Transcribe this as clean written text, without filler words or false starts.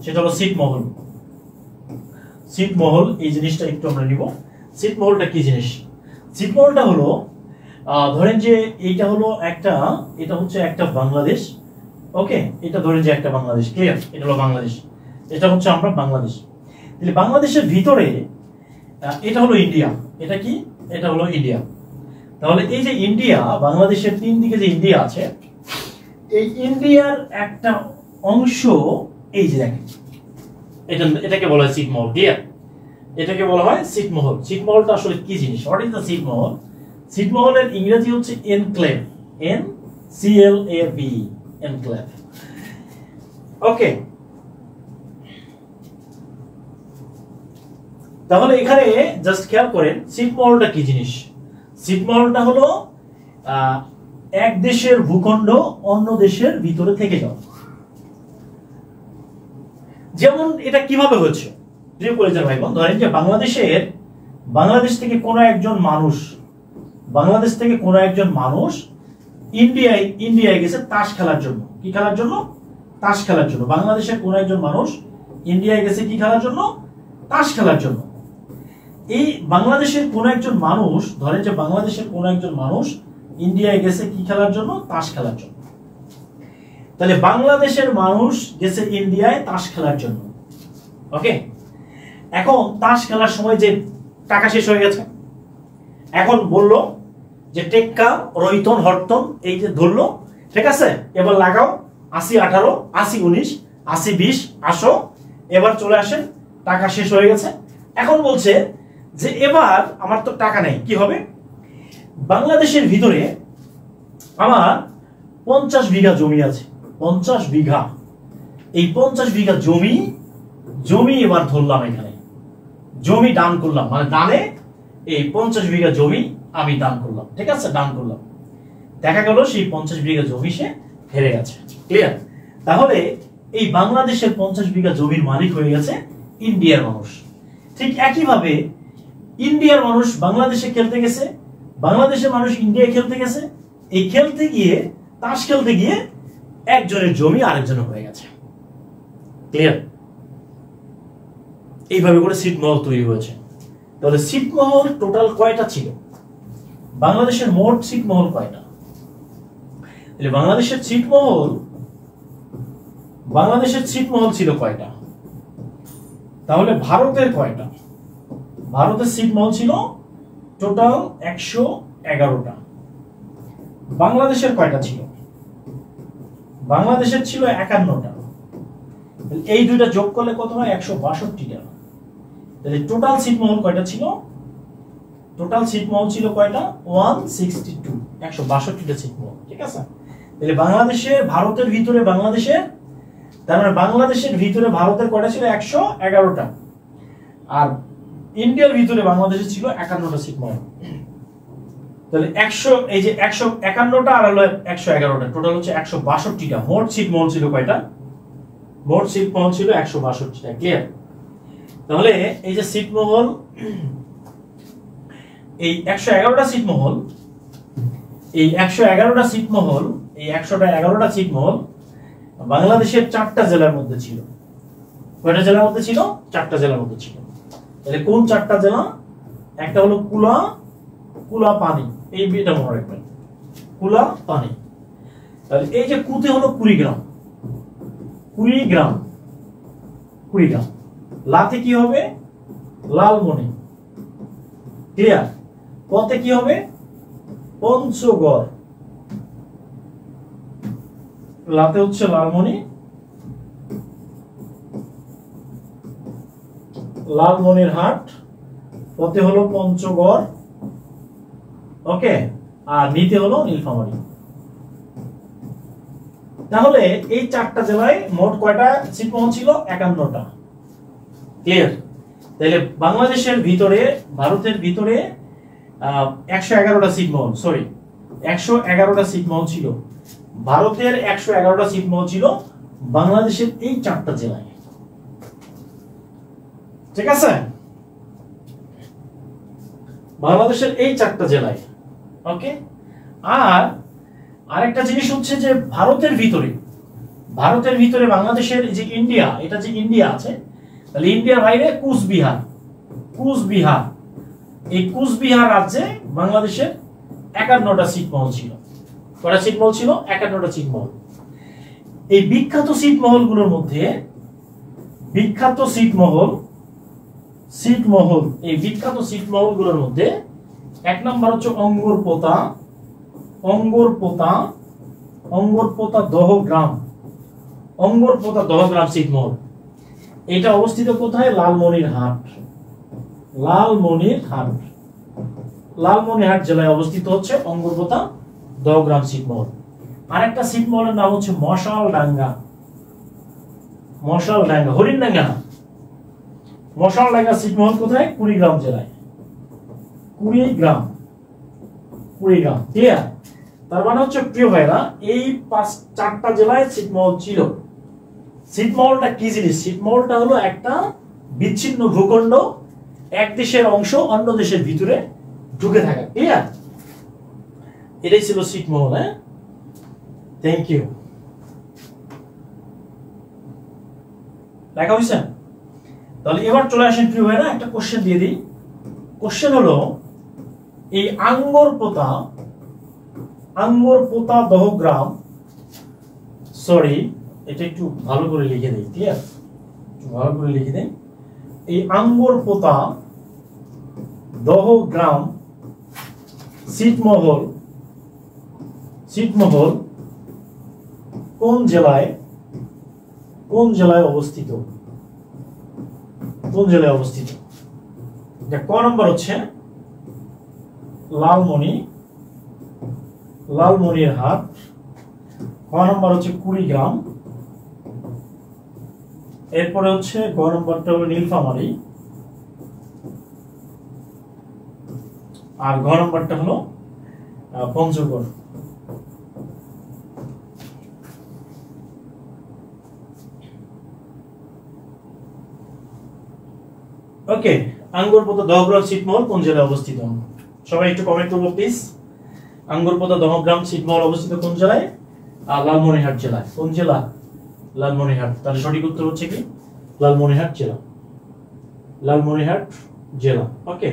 সেটা হলো ছিটমহল। ছিটমহল এই জিনিসটা একটু আমরা নিব। ছিটমহলটা কি জিনিস? ছিটমহলটা হলো ধরেন যে এইটা হলো একটা, এটা হচ্ছে একটা বাংলাদেশ। ওকে, এটা ধরেন যে একটা বাংলাদেশ, ক্লিয়ার? এটা হলো বাংলাদেশ, এটা হচ্ছে আমরা বাংলাদেশ। তাহলে বাংলাদেশের ভিতরে এটা হলো ইন্ডিয়া। এটা কি? এটা হলো ইন্ডিয়া। তাহলে এই যে ইন্ডিয়া, বাংলাদেশের তিন দিকে যে ইন্ডিয়া আছে, এই ইন্ডিয়ার একটা অংশ এই যে দেখেন, এটাকে বলা হয় ছিটমহল। ক্লিয়ার? এটাকে বলা হয় ছিটমহল। ছিটমহলটা আসলে কি জিনিস? হোয়াট ইজ দ্য ছিটমহল? ছিটমহলের ইংরেজি হচ্ছে এনক্লেভ, NCLAV, এনক্লেভ। ওকে, তাহলে এখানে জাস্ট খেয়াল করেন ছিটমহলটা কি জিনিস। ছিটমহলটা হলো এক দেশের ভূখণ্ড অন্য দেশের ভিতরে থেকে যাওয়া। যেমন এটা কিভাবে হচ্ছে, প্রিয় কলেজের ভাই বোন, ধরেন যে বাংলাদেশ থেকে কোনো একজন মানুষ ইন্ডিয়ায় গেছে তাস খেলার জন্য। কি খেলার জন্য? তাস খেলার জন্য। বাংলাদেশের কোনো একজন মানুষ ইন্ডিয়ায় গেছে কি খেলার জন্য? তাস খেলার জন্য। এই বাংলাদেশের কোনো একজন মানুষ, ধরেন যে বাংলাদেশের কোনো একজন মানুষ ইন্ডিয়ায় গেছে কি খেলার জন্য? তাস খেলার জন্য। তাহলে বাংলাদেশের মানুষ গেছে ইন্ডিয়ায় তাস খেলার জন্য। ওকে, এখন তাস খেলার সময় যে টাকা শেষ হয়ে গেছে, এখন বললো যে টেক্কা রহিতন হরতন এই যে ধরলো, ঠিক আছে, এবার লাগাও 80-18, 80-19, 80-20, আসো এবার চলে আসেন, টাকা শেষ হয়ে গেছে। এখন বলছে যে এবার আমার তো টাকা নেই, কি হবে? বাংলাদেশের ভিতরে আমার 50 বিঘা জমি আছে, 50 বিঘা। এই 50 বিঘা জমি এবার ধরলাম, এখানে জমি দান করলাম, মানে দানে এই 50 বিঘা জমি আমি দান করলাম, ঠিক আছে, দান করলাম। দেখা গেল সেই 50 বিঘা জমি সে হেরে গেছে। ক্লিয়ার? তাহলে এই বাংলাদেশের 50 বিঘা জমির মালিক হয়ে গেছে ইন্ডিয়ার মানুষ। ঠিক একইভাবে ইন্ডিয়ার মানুষ বাংলাদেশে খেলতে গেছে, বাংলাদেশের মানুষ ইন্ডিয়ায় খেলতে গেছে। এই খেলতে গিয়ে, তাস খেলতে গিয়ে একজনের জমি আরেকজনের হয়ে গেছে। ক্লিয়ার? এইভাবে করে ছিটমহল তৈরি হয়েছে। তাহলে ছিটমহল টোটাল কয়টা ছিল? বাংলাদেশের মোট ছিটমহল কয়টা? তাহলে বাংলাদেশের ছিটমহল ছিল কয়টা? তাহলে ভারতের কয়টা? ভারতের ছিটমহল ছিল টোটাল 111টা। বাংলাদেশের কয়টা ছিল? বাংলাদেশের ছিল 51টা। এই দুইটা যোগ করলে কত হয়? 162টা। তাহলে টোটাল ছিটমহল কয়টা ছিল? টোটাল ছিটমহল ছিল কয়টা? 162, 162টা ছিটমহল, ঠিক আছে। তাহলে ভারতের ভিতরে তার মানে বাংলাদেশের ভিতরে ভারতের কয়টা ছিল? 111টা। আর ইন্ডিয়ার ভিতরে বাংলাদেশের ছিল 51টা ছিটমহল। তাহলে 100, এই যে 151টা আর হলো 111টা, টোটাল হচ্ছে 162টা। মোট ছিটমহল ছিল কয়টা? মোট ছিটমহল ছিল 162টা। ক্লিয়ার? তাহলে এই যে ছিটমহল, এই 111টা ছিটমহল, এই 111টা ছিটমহল বাংলাদেশের 4টা জেলার মধ্যে ছিল। কয়টা জেলার মধ্যে ছিল? 4টা জেলার মধ্যে ছিল। তাহলে কোন 4টা জেলা? একটা হলো কুলা পানি, এই বিটা মনে রাখবেন, কুলা পানি। তাহলে এই যে কুতে হলো কুড়িগ্রাম, লাতে কি হবে? লালমনি। ক্লিয়ার? পথে কি হবে? পঞ্চগড়। লাতে হচ্ছে লালমনি, লালমনির হাট, পথে হলো পঞ্চগড়, ওকে, আর নিতে হলো নীলফামারী। তাহলে এই 4টা জেলায় মোট কয়টা ছিটমহল ছিল? 51টা। ক্লিয়ার? তাহলে বাংলাদেশের ভিতরে, ভারতের ভিতরে 111টা ছিটমহল, 111টা ছিটমহল ছিল। ভারতের 111টা ছিটমহল ছিল বাংলাদেশের এই 4টা জেলায়, ঠিক আছে, বাংলাদেশের এই 4টা জেলায়। ওকে, আর আরেকটা জিনিস হচ্ছে যে ভারতের ভারতের ভিতরে বাংলাদেশের যে ইন্ডিয়া, এটা যে ইন্ডিয়া আছে, তাহলে ইন্ডিয়ার বাইরে কুচবিহার, কুচবিহার, এই কুচবিহার রাজ্যে বাংলাদেশের 51টা ছিটমহল ছিল। কয়টা ছিটমহল ছিল? 51টা ছিটমহল। এই বিখ্যাত ছিটমহলগুলোর মধ্যে বিখ্যাত ছিটমহল, এই বিখ্যাত ছিটমহলগুলোর মধ্যে 1 নম্বর হচ্ছে অঙ্গরপোতা, দহগ্রাম, দহগ্রাম ছিটমহল। এটা অবস্থিত কোথায়? লালমনিরহাট, লালমনিরহাট জেলায় অবস্থিত হচ্ছে অঙ্গরপোতা দহগ্রাম ছিটমহল। আরেকটা ছিটমহলের নাম হচ্ছে মশালডাঙ্গা, হরিণডাঙ্গা না, মশালডাঙ্গা ছিটমহল কোথায়? কুড়িগ্রাম জেলায়, কুড়িগ্রাম। ক্লিয়ার? তার মানে হচ্ছে প্রিয় ভাইরা, এই 4টা জেলায় ছিটমহল ছিল। ছিটমহলটা কি জিনিস? ছিটমহলটা হলো একটা বিচ্ছিন্ন ভূখণ্ড, এক দেশের অংশ অন্য দেশের ভিতরে ঢুকে থাকা। ক্লিয়ার? এটাই ছিল ছিটমহল। হ্যাঁ, থ্যাংক ইউ। লেখা হয়েছে? তাহলে এবার চলে আসেন প্রিয় ভাইরা, একটা কোশ্চেন দিয়ে দিই। কোশ্চেন হলো, এই আঙ্গরপোতা দহগ্রাম, সরি এটা একটু ভালো করে লিখে দেই। ঠিক আছে, একটু ভালো করে লিখে দেই। এই আঙ্গরপোতা দহগ্রাম ছিটমহল কোন জেলায় অবস্থিত? ক নম্বর হচ্ছে লালমনিরহাট, খ নম্বর হচ্ছে কুড়িগ্রাম, এরপরে হচ্ছে গ নম্বরটা হলো নীলফামারী, আর ঘ নম্বরটা হলো পঞ্চগড়। ওকে, আঙ্গরপোতা দহগ্রাম ছিটমহল কোন জেলায় অবস্থিত? সবাই একটু কমেন্ট করবো প্লিজ। আঙ্গরপোতা দহগ্রাম ছিটমহল অবস্থিত কোন জেলায়? লালমনিরহাট জেলায়। কোন জেলা? লালমনিরহাট। তাহলে সঠিক উত্তর হচ্ছে কি লালমনিরহাট জেলা। ওকে।